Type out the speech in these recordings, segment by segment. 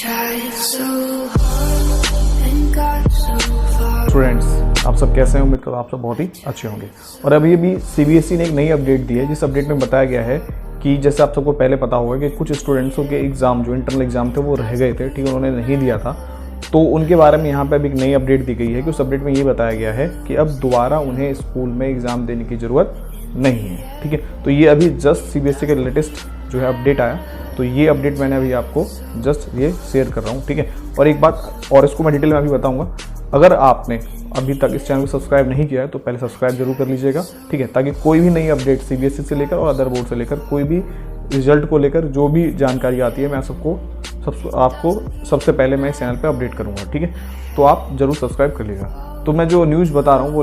Students, आप सब कैसे हैं? उम्मीद करो आप सब बहुत ही अच्छे होंगे। और अभी सीबीएसई ने एक नई अपडेट दी है, जिस अपडेट में बताया गया है कि जैसे आप सबको पहले पता होगा कि कुछ स्टूडेंट्सों के एग्ज़ाम जो इंटरनल एग्ज़ाम थे वो रह गए थे, ठीक है, उन्होंने नहीं दिया था। तो उनके बारे में यहाँ पे अभी एक नई अपडेट दी गई है कि उस अपडेट में ये बताया गया है कि अब दोबारा उन्हें स्कूल में एग्ज़ाम देने की ज़रूरत नहीं है, ठीक है। तो ये अभी जस्ट सीबीएसई के लेटेस्ट जो है अपडेट आया, तो ये अपडेट मैंने अभी आपको जस्ट ये शेयर कर रहा हूँ, ठीक है। और एक बात और, इसको मैं डिटेल में अभी बताऊँगा। अगर आपने अभी तक इस चैनल को सब्सक्राइब नहीं किया है तो पहले सब्सक्राइब जरूर कर लीजिएगा, ठीक है, ताकि कोई भी नई अपडेट सीबीएसई से लेकर और अदर बोर्ड से लेकर कोई भी रिजल्ट को लेकर जो भी जानकारी आती है मैं आपको सबसे पहले मैं इस चैनल पे अपडेट करूँगा, ठीक है। तो आप जरूर सब्सक्राइब कर लीजिएगा। तो मैं जो न्यूज़ बता रहा हूँ वो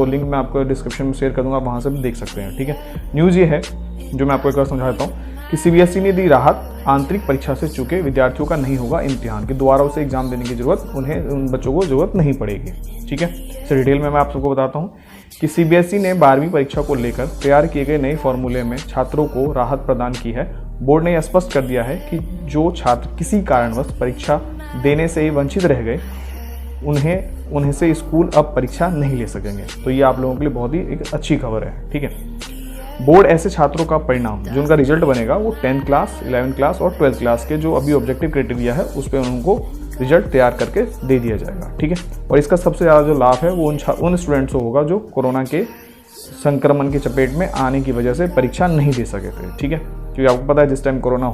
लिंक मैं आपको डिस्क्रिप्शन में शेयर कर दूँगा, आप वहाँ से भी देख सकते हैं, ठीक है। न्यूज़ ये है जो मैं आपको एक बार समझा देता हूँ कि सीबीएसई ने दी राहत, आंतरिक परीक्षा से चूके विद्यार्थियों का नहीं होगा इम्तिहान, कि दोबारा उसे एग्जाम देने की जरूरत उन बच्चों को जरूरत नहीं पड़ेगी, ठीक है। तो डिटेल में मैं आप सबको बताता हूँ कि सीबीएसई ने 12वीं परीक्षा को लेकर तैयार किए गए नए फॉर्मूले में छात्रों को राहत प्रदान की है। बोर्ड ने यह स्पष्ट कर दिया है कि जो छात्र किसी कारणवश परीक्षा देने से ही वंचित रह गए उन्हें से स्कूल अब परीक्षा नहीं ले सकेंगे। तो ये आप लोगों के लिए बहुत ही एक अच्छी खबर है, ठीक है। बोर्ड ऐसे छात्रों का परिणाम जो उनका रिजल्ट बनेगा वो 10th क्लास, 11th क्लास और 12th क्लास के जो अभी ऑब्जेक्टिव क्राइटेरिया है उस पर उनको रिजल्ट तैयार करके दे दिया जाएगा, ठीक है। और इसका सबसे ज़्यादा जो लाभ है वो उन स्टूडेंट्स को होगा जो कोरोना के संक्रमण की चपेट में आने की वजह से परीक्षा नहीं दे सके थे, ठीक है। क्योंकि आपको पता है जिस टाइम कोरोना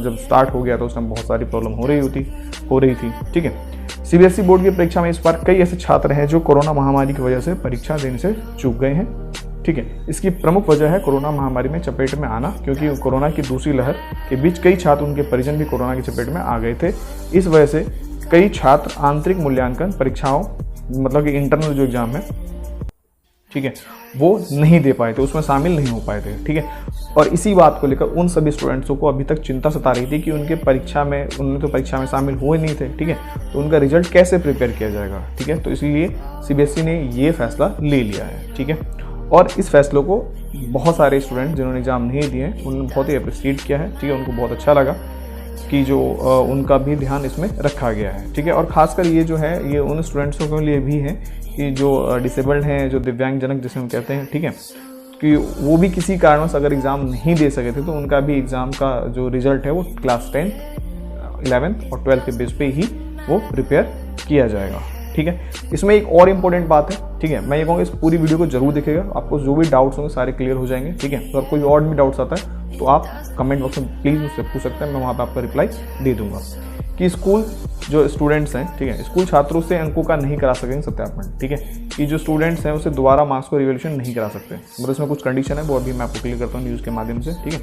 जब स्टार्ट हो गया तो उस टाइम बहुत सारी प्रॉब्लम हो रही थी, ठीक है। सीबीएसई बोर्ड की परीक्षा में इस बार कई ऐसे छात्र हैं जो कोरोना महामारी की वजह से परीक्षा देने से चूक गए हैं, ठीक है। इसकी प्रमुख वजह है कोरोना महामारी में चपेट में आना, क्योंकि कोरोना की दूसरी लहर के बीच कई छात्र उनके परिजन भी कोरोना की चपेट में आ गए थे। इस वजह से कई छात्र आंतरिक मूल्यांकन परीक्षाओं, मतलब कि इंटरनल जो एग्जाम है, ठीक है, वो नहीं दे पाए थे, उसमें शामिल नहीं हो पाए थे, ठीक है। और इसी बात को लेकर उन सभी स्टूडेंट्सों को अभी तक चिंता सता रही थी कि उनने तो परीक्षा में शामिल हुए नहीं थे, ठीक है, तो उनका रिजल्ट कैसे प्रिपेयर किया जाएगा, ठीक है। तो इसलिए सीबीएसई ने ये फैसला ले लिया है, ठीक है। और इस फैसलों को बहुत सारे स्टूडेंट जिन्होंने एग्जाम नहीं दिए उन्होंने बहुत ही अप्रिशिएट किया है, ठीक है। उनको बहुत अच्छा लगा कि जो उनका भी ध्यान इसमें रखा गया है, ठीक है। और ख़ासकर ये जो है ये उन स्टूडेंट्सों के लिए भी है कि जो डिसेबल्ड हैं, जो दिव्यांगजनक जिसे हम कहते हैं, ठीक है, कि वो भी किसी कारणवश अगर एग्ज़ाम नहीं दे सके थे तो उनका भी एग्ज़ाम का जो रिज़ल्ट है वो क्लास 10th, 11th और 12th के बेस पे ही वो प्रिपेयर किया जाएगा, ठीक है। इसमें एक और इम्पोर्टेंट बात है, ठीक है, मैं ये कहूँगा इस पूरी वीडियो को जरूर देखिएगा, आपको जो भी डाउट्स होंगे सारे क्लियर हो जाएंगे, ठीक है। तो अगर कोई और भी डाउट्स आता है तो आप कमेंट बॉक्स में प्लीज़ मुझसे पूछ सकते हैं, मैं वहाँ पे आपका रिप्लाई दे दूंगा। कि स्कूल जो स्टूडेंट्स हैं, ठीक है, स्कूल छात्रों से अंकों का नहीं करा सकेंगे सत्यापन, ठीक है, कि जो स्टूडेंट्स हैं उसे दोबारा मार्क्स को रिवैल्यूएशन नहीं करा सकते, मतलब इसमें कुछ कंडीशन है वो अभी मैं आपको क्लियर करता हूँ न्यूज़ के माध्यम से, ठीक है।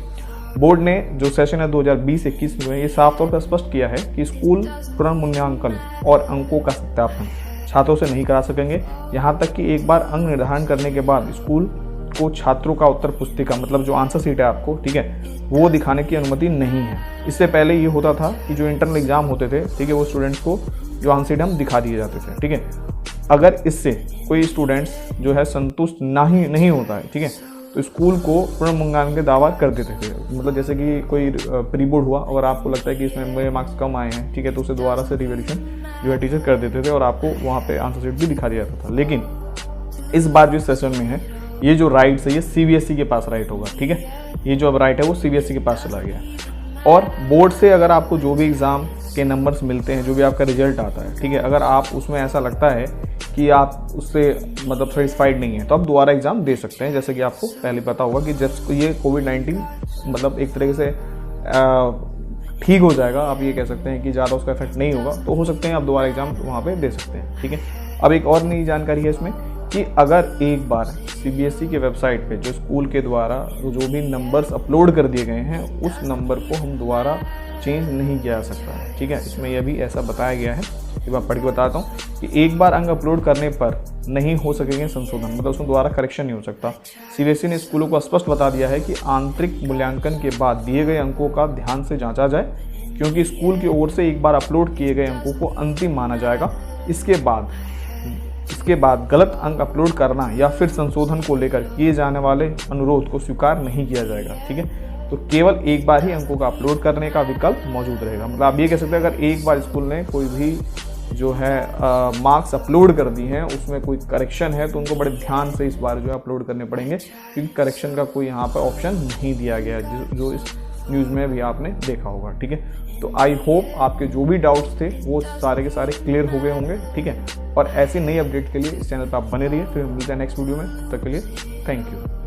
बोर्ड ने जो सेशन है 2020-21 में ये साफ तौर पर स्पष्ट किया है कि स्कूल पुनर्मूल्यांकन और अंकों का सत्यापन छात्रों से नहीं करा सकेंगे, यहाँ तक कि एक बार अंक निर्धारण करने के बाद स्कूल को छात्रों का उत्तर पुस्तिका, मतलब जो आंसर शीट है आपको, ठीक है, वो दिखाने की अनुमति नहीं है। इससे पहले ये होता था कि जो इंटरनल एग्जाम होते थे, ठीक है, वो स्टूडेंट्स को जो आंसर शीट हम दिखा दिए जाते थे, ठीक है। अगर इससे कोई स्टूडेंट्स जो है संतुष्ट नहीं होता है, ठीक है, तो स्कूल को पुनर्मूल्यांकन के दावा कर देते थे। मतलब जैसे कि कोई प्री बोर्ड हुआ, अगर आपको लगता है कि इसमें मेरे मार्क्स कम आए हैं, ठीक है, तो उसे दोबारा से रिवैल्यूएशन जो है टीचर कर देते थे और आपको वहाँ पे आंसर शीट भी दिखा दिया जाता था। लेकिन इस बार जो सेशन में है ये जो राइट्स है ये सीबीएसई के पास राइट होगा, ठीक है, ये जो अब राइट है वो सीबीएसई के पास चला गया। और बोर्ड से अगर आपको जो भी एग्ज़ाम के नंबर्स मिलते हैं, जो भी आपका रिजल्ट आता है, ठीक है, अगर आप उसमें ऐसा लगता है कि आप उससे मतलब सेटिस्फाइड नहीं है तो आप दोबारा एग्ज़ाम दे सकते हैं। जैसे कि आपको पहले पता होगा कि जब ये कोविड-19 मतलब एक तरीके से ठीक हो जाएगा, आप ये कह सकते हैं कि ज़्यादा उसका इफेक्ट नहीं होगा, तो हो सकते हैं आप दोबारा एग्ज़ाम वहाँ पे दे सकते हैं, ठीक है। अब एक और नई जानकारी है इसमें कि अगर एक बार सीबीएसई के वेबसाइट पे जो स्कूल के द्वारा जो भी नंबर्स अपलोड कर दिए गए हैं उस नंबर को हम दोबारा चेंज नहीं किया जा सकता है, ठीक है। इसमें यह भी ऐसा बताया गया है कि मैं पढ़ के बताता हूँ कि एक बार अंक अपलोड करने पर नहीं हो सकेंगे संशोधन, मतलब उसमें दोबारा करेक्शन नहीं हो सकता। सीबीएसई ने स्कूलों को स्पष्ट बता दिया है कि आंतरिक मूल्यांकन के बाद दिए गए अंकों का ध्यान से जांचा जाए, क्योंकि स्कूल की ओर से एक बार अपलोड किए गए अंकों को अंतिम माना जाएगा। इसके बाद गलत अंक अपलोड करना या फिर संशोधन को लेकर किए जाने वाले अनुरोध को स्वीकार नहीं किया जाएगा, ठीक है। तो केवल एक बार ही अंकों का अपलोड करने का विकल्प मौजूद रहेगा। मतलब आप ये कह सकते हैं अगर एक बार स्कूल ने कोई भी जो है मार्क्स अपलोड कर दी हैं, उसमें कोई करेक्शन है, तो उनको बड़े ध्यान से इस बार जो है अपलोड करने पड़ेंगे, क्योंकि करेक्शन का कोई यहाँ पर ऑप्शन नहीं दिया गया है, जो इस न्यूज़ में भी आपने देखा होगा। ठीक है, तो आई होप आपके जो भी डाउट्स थे वो सारे के सारे क्लियर हो गए होंगे। ठीक है, और ऐसी नई अपडेट के लिए इस चैनल पर आप बने रहिए। फिर मिलते हैं नेक्स्ट वीडियो में, तब तक के लिए थैंक यू।